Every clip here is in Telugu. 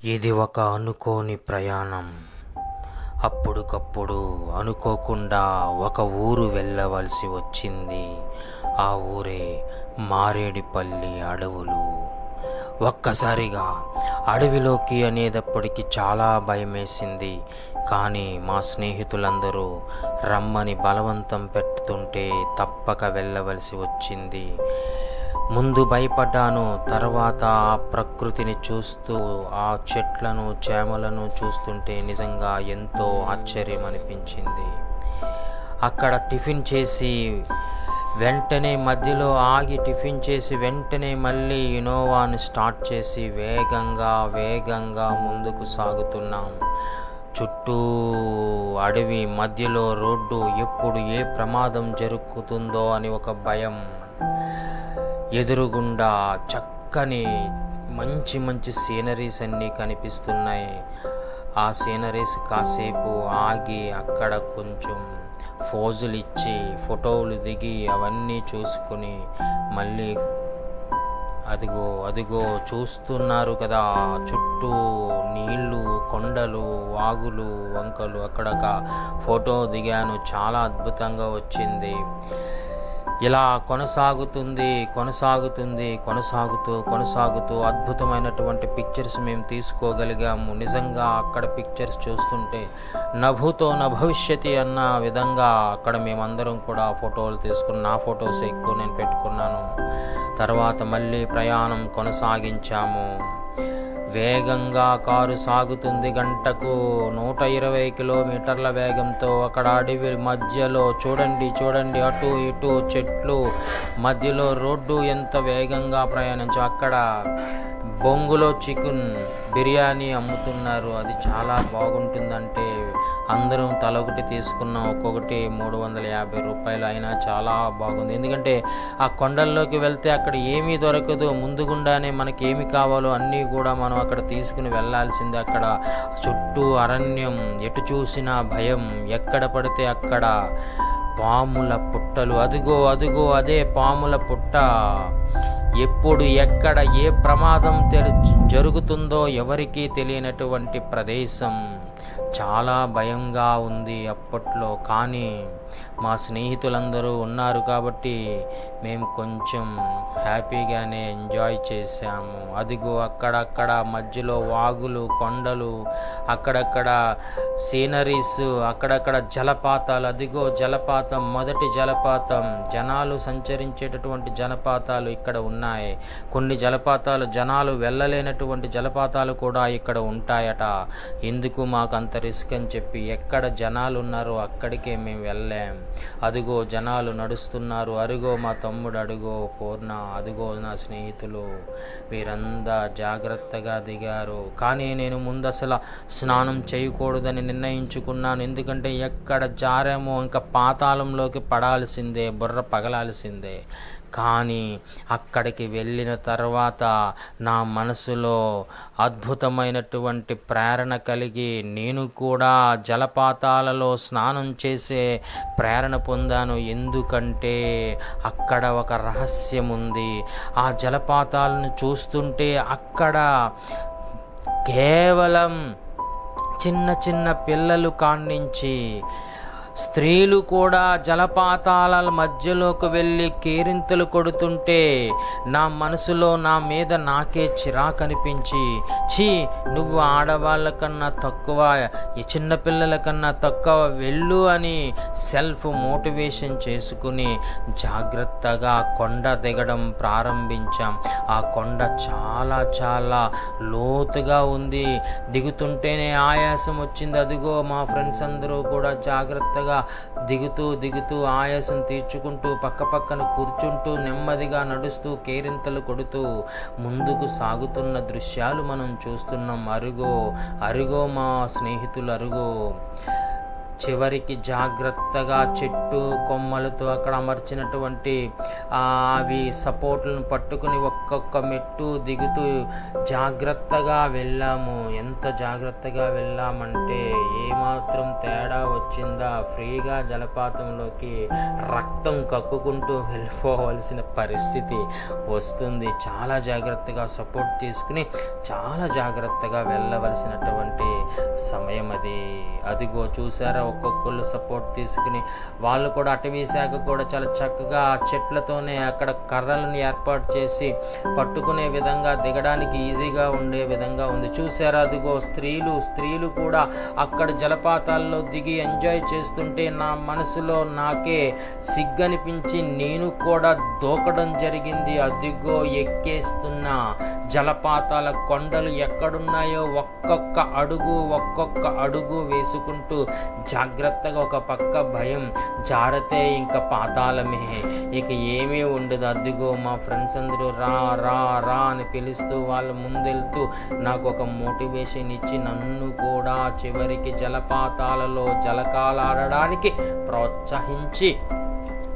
ఇది ఒక అనుకోని ప్రయాణం. అప్పుడుకప్పుడు అనుకోకుండా ఒక ఊరు వెళ్ళవలసి వచ్చింది. ఆ ఊరే మారేడుపల్లి అడవులు. ఒక్కసారిగా అడవిలోకి అనేటప్పటికి చాలా భయమేసింది. కానీ మా స్నేహితులందరూ రమ్మని బలవంతం పెడుతుంటే తప్పక వెళ్ళవలసి వచ్చింది. ముందు భయపడ్డాను, తర్వాత ఆ ప్రకృతిని చూస్తూ, ఆ చెట్లను చేమలను చూస్తుంటే నిజంగా ఎంతో ఆశ్చర్యం అనిపించింది. అక్కడ టిఫిన్ చేసి వెంటనే మధ్యలో ఆగి టిఫిన్ చేసి వెంటనే మళ్ళీ ఇనోవాను స్టార్ట్ చేసి వేగంగా ముందుకు సాగుతున్నాం. చుట్టూ అడవి, మధ్యలో రోడ్డు, ఎప్పుడు ఏ ప్రమాదం జరుగుతుందో అని ఒక భయం. ఎదురుగుండా చక్కని మంచి సీనరీస్ అన్నీ కనిపిస్తున్నాయి. ఆ సీనరీస్ కాసేపు ఆగి అక్కడ కొంచెం ఫోజులు ఇచ్చి ఫోటోలు దిగి అవన్నీ చూసుకుని మళ్ళీ అదిగో చూస్తున్నారు కదా, చుట్టూ నీళ్ళు, కొండలు, వాగులు, వంకలు. అక్కడ ఒక ఫోటో దిగాను, చాలా అద్భుతంగా వచ్చింది. ఇలా కొనసాగుతూ అద్భుతమైనటువంటి పిక్చర్స్ మేము తీసుకోగలిగాము. నిజంగా అక్కడ పిక్చర్స్ చూస్తుంటే నభూతో నభవిష్యతి అన్న విధంగా అక్కడ మేమందరం కూడా ఫోటోలు తీసుకుని, నా ఫొటోస్ ఎక్కువ నేను పెట్టుకున్నాను. తర్వాత మళ్ళీ ప్రయాణం కొనసాగించాము. వేగంగా కారు సాగుతుంది. గంటకు 120 కిలోమీటర్ల వేగంతో. అక్కడ అడవి మధ్యలో చూడండి అటు ఇటు చెట్లు, మధ్యలో రోడ్డు, ఎంత వేగంగా ప్రయాణించు. అక్కడ బొంగులో చికెన్ బిర్యానీ అమ్ముతున్నారు. అది చాలా బాగుంటుందంటే అందరం తల ఒకటి తీసుకున్నాం. ఒక్కొక్కటి 350 రూపాయలు. అయినా చాలా బాగుంది. ఎందుకంటే ఆ కొండల్లోకి వెళ్తే అక్కడ ఏమీ దొరకదు. ముందుగుండానే మనకి ఏమి కావాలో అన్నీ కూడా మనం అక్కడ తీసుకుని వెళ్ళాల్సిందే. అక్కడ చుట్టూ అరణ్యం, ఎటు చూసినా భయం. ఎక్కడ పడితే అక్కడ పాముల పుట్టలు. అదిగో అదే పాముల పుట్ట. ఎప్పుడు ఎక్కడ ఏ ప్రమాదం జరుగుతుందో ఎవరికీ తెలియనటువంటి ప్రదేశం. చాలా భయంగా ఉంది అప్పట్లో. కానీ మా స్నేహితులందరూ ఉన్నారు కాబట్టి మేము కొంచెం హ్యాపీగానే ఎంజాయ్ చేశాము. అదిగో అక్కడక్కడ మధ్యలో వాగులు, కొండలు, అక్కడక్కడ సీనరీస్, అక్కడక్కడ జలపాతాలు. అదిగో జలపాతం, మొదటి జలపాతం. జనాలు సంచరించేటటువంటి జలపాతాలు ఇక్కడ ఉన్నాయి. కొన్ని జలపాతాలు జనాలు వెళ్ళలేనటువంటి జలపాతాలు కూడా ఇక్కడ ఉంటాయట. ఎందుకు మాకు అంత రిస్క్ అని చెప్పి ఎక్కడ జనాలు ఉన్నారో అక్కడికే మేము వెళ్ళాం. అదిగో జనాలు నడుస్తున్నారు. అరుగో మా తమ్ముడు, అడుగో పూర్ణ, అదిగో నా స్నేహితులు, వీరంతా జాగ్రత్తగా దిగారు. కానీ నేను ముందు అసలు స్నానం చేయకూడదని నిర్ణయించుకున్నాను. ఎందుకంటే ఎక్కడ జారేమో ఇంకా పాతాళంలోకి పడాల్సిందే, బుర్ర పగలాల్సిందే. కానీ అక్కడికి వెళ్ళిన తర్వాత నా మనసులో అద్భుతమైనటువంటి ప్రేరణ కలిగి నేను కూడా జలపాతాలలో స్నానం చేసే ప్రేరణ పొందాను. ఎందుకంటే అక్కడ ఒక రహస్యం ఉంది. ఆ జలపాతాలను చూస్తుంటే అక్కడ కేవలం చిన్న పిల్లలు కానించి స్త్రీలు కూడా జలపాతాల మధ్యలోకి వెళ్ళి కేరింతలు కొడుతుంటే నా మనసులో నా మీద నాకే చిరాకనిపించి, నువ్వు ఆడవాళ్ళ కన్నా తక్కువ, ఈ చిన్నపిల్లల కన్నా తక్కువ, వెళ్ళు అని సెల్ఫ్ మోటివేషన్ చేసుకుని జాగ్రత్తగా కొండ దిగడం ప్రారంభించాం. ఆ కొండ చాలా లోతుగా ఉంది. దిగుతుంటేనే ఆయాసం వచ్చింది. అదిగో మా ఫ్రెండ్స్ అందరూ కూడా జాగ్రత్తగా దిగుతూ ఆయాసం తీర్చుకుంటూ పక్కన కూర్చుంటూ నెమ్మదిగా నడుస్తూ కేరింతలు కొడుతూ ముందుకు సాగుతున్న దృశ్యాలు మనం చూస్తున్నాం. అరుగో మా స్నేహితులు, అరుగో చివరికి జాగ్రత్తగా చెట్టు కొమ్మలతో అక్కడ అమర్చినటువంటి అవి సపోర్ట్లను పట్టుకుని ఒక్కొక్క మెట్టు దిగుతూ జాగ్రత్తగా వెళ్ళాము. ఎంత జాగ్రత్తగా వెళ్ళామంటే ఏమాత్రం తేడా వచ్చిందా ఫ్రీగా జలపాతంలోకి రక్తం కక్కుకుంటూ వెళ్ళిపోవలసిన పరిస్థితి వస్తుంది. చాలా జాగ్రత్తగా సపోర్ట్ తీసుకుని చాలా జాగ్రత్తగా వెళ్ళవలసినటువంటి సమయం అది. అదిగో చూసారా, ఒక్కొక్కళ్ళు సపోర్ట్ తీసుకుని వాళ్ళు కూడా అటవీ శాఖ కూడా చాలా చక్కగా చెట్లతోనే అక్కడ కర్రలను ఏర్పాటు చేసి పట్టుకునే విధంగా దిగడానికి ఈజీగా ఉండే విధంగా ఉంది. చూసారా, అదిగో స్త్రీలు కూడా అక్కడ జలపాతాల్లో దిగి ఎంజాయ్ చేస్తుంటే నా మనసులో నాకే సిగ్గనిపించి నేను కూడా దూకడం జరిగింది. అదిగో ఎక్కేస్తున్న జలపాతాల కొండలు ఎక్కడున్నాయో ఒక్కొక్క అడుగు వేసుకుంటూ జాగ్రత్తగా, ఒక పక్క భయం, జారతే ఇంకా పాతాళమే, ఇక ఏమీ ఉండదు. అదిగో మా ఫ్రెండ్స్ అందరూ రా రా రా అని పిలుస్తూ వాళ్ళు ముందెళ్తూ నాకు ఒక మోటివేషన్ ఇచ్చి నన్ను కూడా చివరికి జలపాతాలలో జలకాలాడడానికి ప్రోత్సహించి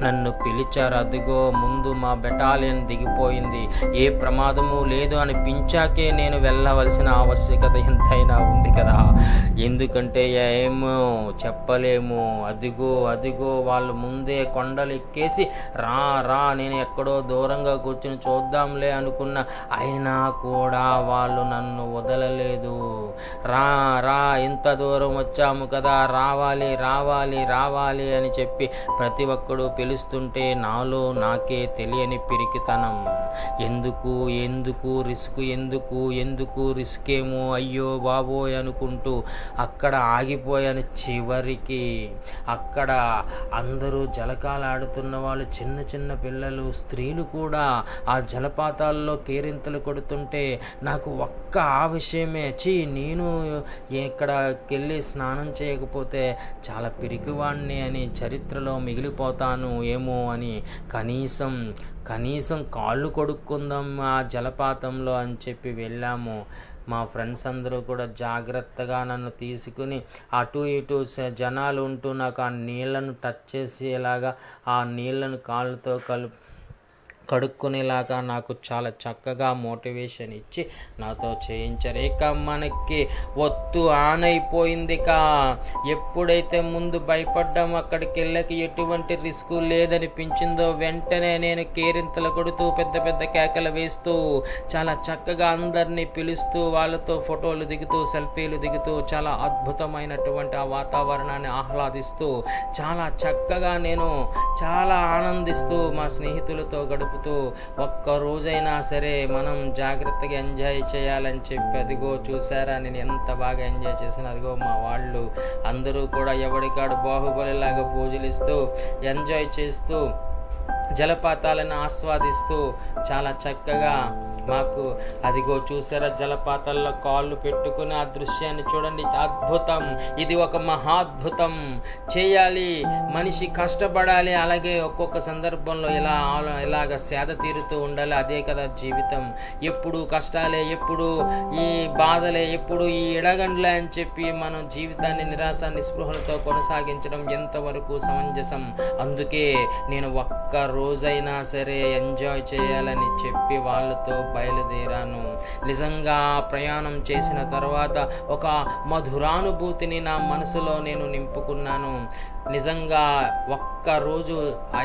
నన్ను పిలిచారు. అదిగో ముందు మా బెటాలియన్ దిగిపోయింది, ఏ ప్రమాదము లేదు అనిపించాకే నేను వెళ్ళవలసిన ఆవశ్యకత ఎంతైనా ఉంది కదా, ఎందుకంటే ఏమో చెప్పలేము. అదిగో వాళ్ళు ముందే కొండలు ఎక్కేసి రా నేను ఎక్కడో దూరంగా కూర్చుని చూద్దాంలే అనుకున్నా, అయినా కూడా వాళ్ళు నన్ను వదలలేదు. రా ఇంత దూరం వచ్చాము కదా, రావాలి అని చెప్పి ప్రతి ఒక్కడు పిలుస్తుంటే నాలో నాకే తెలియని పిరికితనం. ఎందుకు రిస్కేమో, అయ్యో బాబోయ్ అనుకుంటూ అక్కడ ఆగిపోయాను. చివరికి అక్కడ అందరూ జలకాలాడుతున్న వాళ్ళు, చిన్న పిల్లలు, స్త్రీలు కూడా ఆ జలపాతాల్లో కేరింతలు కొడుతుంటే నాకు ఒక్క ఆ విషయమే, నేను ఇక్కడికెళ్ళి స్నానం చేయకపోతే చాలా పిరికివాణ్ణి అని చరిత్రలో మిగిలిపోతాను ఏమో అని కనీసం కాళ్ళు కొడుక్కుందాం ఆ జలపాతంలో అని చెప్పి వెళ్ళాము. మా ఫ్రెండ్స్ అందరూ కూడా జాగ్రత్తగా నన్ను తీసుకుని అటు ఇటు జనాలు ఉంటూ నాకు ఆ నీళ్లను టచ్ చేసేలాగా, ఆ నీళ్లను కాళ్ళతో కడుక్కునేలాగా నాకు చాలా చక్కగా మోటివేషన్ ఇచ్చి నాతో చేయించారు. ఇక మనకి ఒత్తు ఆన్ అయిపోయింది. ఎప్పుడైతే ముందు భయపడ్డామో అక్కడికి వెళ్ళకి ఎటువంటి రిస్క్ లేదనిపించిందో వెంటనే నేను కేరింతలు కొడుతూ పెద్ద కేకలు వేస్తూ చాలా చక్కగా అందరినీ పిలుస్తూ వాళ్ళతో ఫోటోలు దిగుతూ సెల్ఫీలు దిగుతూ చాలా అద్భుతమైనటువంటి ఆ వాతావరణాన్ని ఆహ్లాదిస్తూ చాలా చక్కగా నేను చాలా ఆనందిస్తూ మా స్నేహితులతో గడుపుతూ ఒక్క రోజైనా సరే మనం జాగ్రత్తగా ఎంజాయ్ చేయాలని చెప్పి అదిగో చూసారా నేను ఎంత బాగా ఎంజాయ్ చేశాను. అదిగో మా వాళ్ళు అందరూ కూడా ఎవడికాడు బాహుబలిలాగా పూజలిస్తూ ఎంజాయ్ చేస్తూ జలపాతాలను ఆస్వాదిస్తూ చాలా చక్కగా మాకు అదిగో చూసారా జలపాతాల్లో కాళ్ళు పెట్టుకుని ఆ దృశ్యాన్ని చూడండి. అద్భుతం, ఇది ఒక మహాద్భుతం. చేయాలి, మనిషి కష్టపడాలి, అలాగే ఒక్కొక్క సందర్భంలో ఇలాగ సేద తీరుతూ ఉండాలి. అదే కదా జీవితం. ఎప్పుడు కష్టాలే, ఎప్పుడు ఈ బాధలే, ఎప్పుడు ఈ ఎడగండ్లే అని చెప్పి మనం జీవితాన్ని నిరాశ నిస్పృహలతో కొనసాగించడం ఎంతవరకు సమంజసం. అందుకే నేను ఒక్క రోజైనా సరే ఎంజాయ్ చేయాలని చెప్పి వాళ్ళతో బయలుదేరాను. నిజంగా ప్రయాణం చేసిన తర్వాత ఒక మధురానుభూతిని నా మనసులో నేను నింపుకున్నాను. నిజంగా ఒక్కరోజు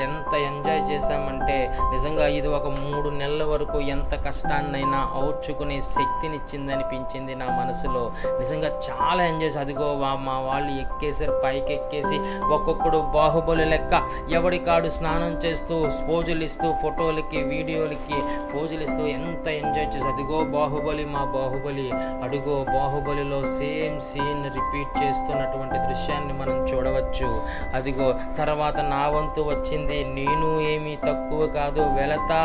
ఎంత ఎంజాయ్ చేశామంటే నిజంగా ఇది ఒక 3 నెలల వరకు ఎంత కష్టాన్నైనా ఓర్చుకునే శక్తినిచ్చిందనిపించింది నా మనసులో. నిజంగా చాలా ఎంజాయ్ చేసి అదిగో మా వాళ్ళు ఎక్కేసారు, పైకి ఎక్కేసి ఒక్కొక్కడు బాహుబలి లెక్క ఎవడికాడు స్నానం చేస్తూ పోజులు ఇస్తూ ఫోటోలకి వీడియోలకి పోజులు ఇస్తూ ఎంత ఎంజాయ్ చేసి అదిగో బాహుబలి, మా బాహుబలి, అడుగో బాహుబలిలో సేమ్ సీన్ రిపీట్ చేస్తున్నటువంటి దృశ్యాన్ని మనం చూడవచ్చు. అదిగో తర్వాత నా వంతు వచ్చింది. నేను ఏమీ తక్కువ కాదు, వెళతా,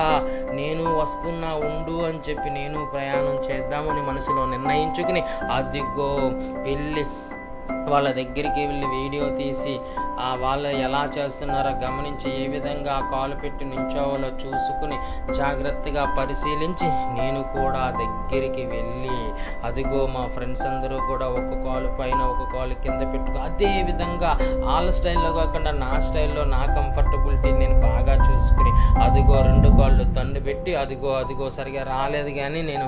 నేను వస్తున్నా ఉండు అని చెప్పి నేను ప్రయాణం చేద్దామని మనసులో నిర్ణయించుకుని అదిగో వాళ్ళ దగ్గరికి వెళ్ళి వీడియో తీసి వాళ్ళు ఎలా చేస్తున్నారో గమనించి ఏ విధంగా కాలు పెట్టి నించోవాలో చూసుకుని జాగ్రత్తగా పరిశీలించి నేను కూడా దగ్గరికి వెళ్ళి అదిగో మా ఫ్రెండ్స్ అందరూ కూడా ఒక కాలు పైన ఒక కాలు కింద పెట్టుకో అదే విధంగా వాళ్ళ స్టైల్లో కాకుండా నా స్టైల్లో నా కంఫర్టబిలిటీ నేను బాగా చూసుకుని అదిగో 2 కాళ్ళు తండు పెట్టి అదిగో సరిగా రాలేదు కానీ నేను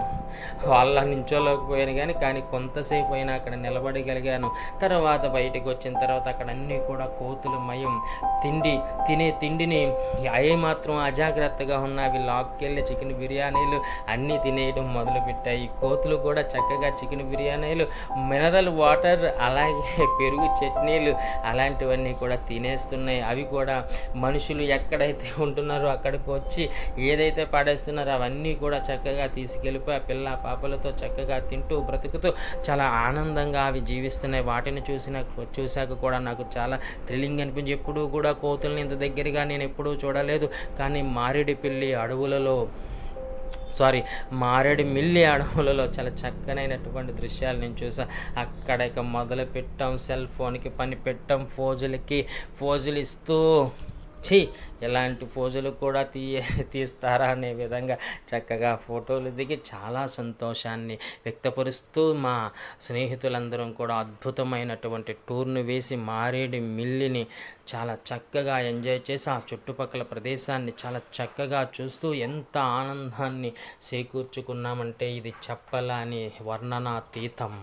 వాళ్ళ నించోలేకపోయాను కానీ కొంతసేపు అయినా అక్కడ నిలబడగలిగాను. తర్వాత బయటకు వచ్చిన తర్వాత అక్కడ అన్నీ కూడా కోతుల మయం. తిండిని అవి మాత్రం అజాగ్రత్తగా ఉన్నవి లాక్కెళ్ళి చికెన్ బిర్యానీలు అన్నీ తినేయడం మొదలుపెట్టాయి. కోతులు కూడా చక్కగా చికెన్ బిర్యానీలు, మినరల్ వాటర్, అలాగే పెరుగు చట్నీలు అలాంటివన్నీ కూడా తినేస్తున్నాయి. అవి కూడా మనుషులు ఎక్కడైతే ఉంటున్నారో అక్కడికి వచ్చి ఏదైతే పడేస్తున్నారో అవన్నీ కూడా చక్కగా తీసుకెళ్ళిపోయి పిల్ల పాపలతో చక్కగా తింటూ బ్రతుకుతూ చాలా ఆనందంగా అవి జీవిస్తున్నాయి. వాటిని చూశాక కూడా నాకు చాలా థ్రిల్లింగ్ అనిపించి ఎప్పుడూ కూడా కోతుల్ని ఇంత దగ్గరగా నేను ఎప్పుడూ చూడలేదు. కానీ మారేడుమిల్లి అడవులలో చాలా చక్కనైనటువంటి దృశ్యాలు నేను చూసా. అక్కడ ఇక మొదలు పెట్టాం సెల్ ఫోన్కి పని పెట్టాం, ఫోజులు ఇస్తూ ఎలాంటి ఫోజులు కూడా తీస్తారా అనే విధంగా చక్కగా ఫోటోలు దిగి చాలా సంతోషాన్ని వ్యక్తపరుస్తూ మా స్నేహితులందరం కూడా అద్భుతమైనటువంటి టూర్ను వేసి మారేడుమిల్లిని చాలా చక్కగా ఎంజాయ్ చేసి ఆ చుట్టుపక్కల ప్రదేశాన్ని చాలా చక్కగా చూస్తూ ఎంత ఆనందాన్ని చేకూర్చుకున్నామంటే ఇది చెప్పలాని వర్ణనాతీతం.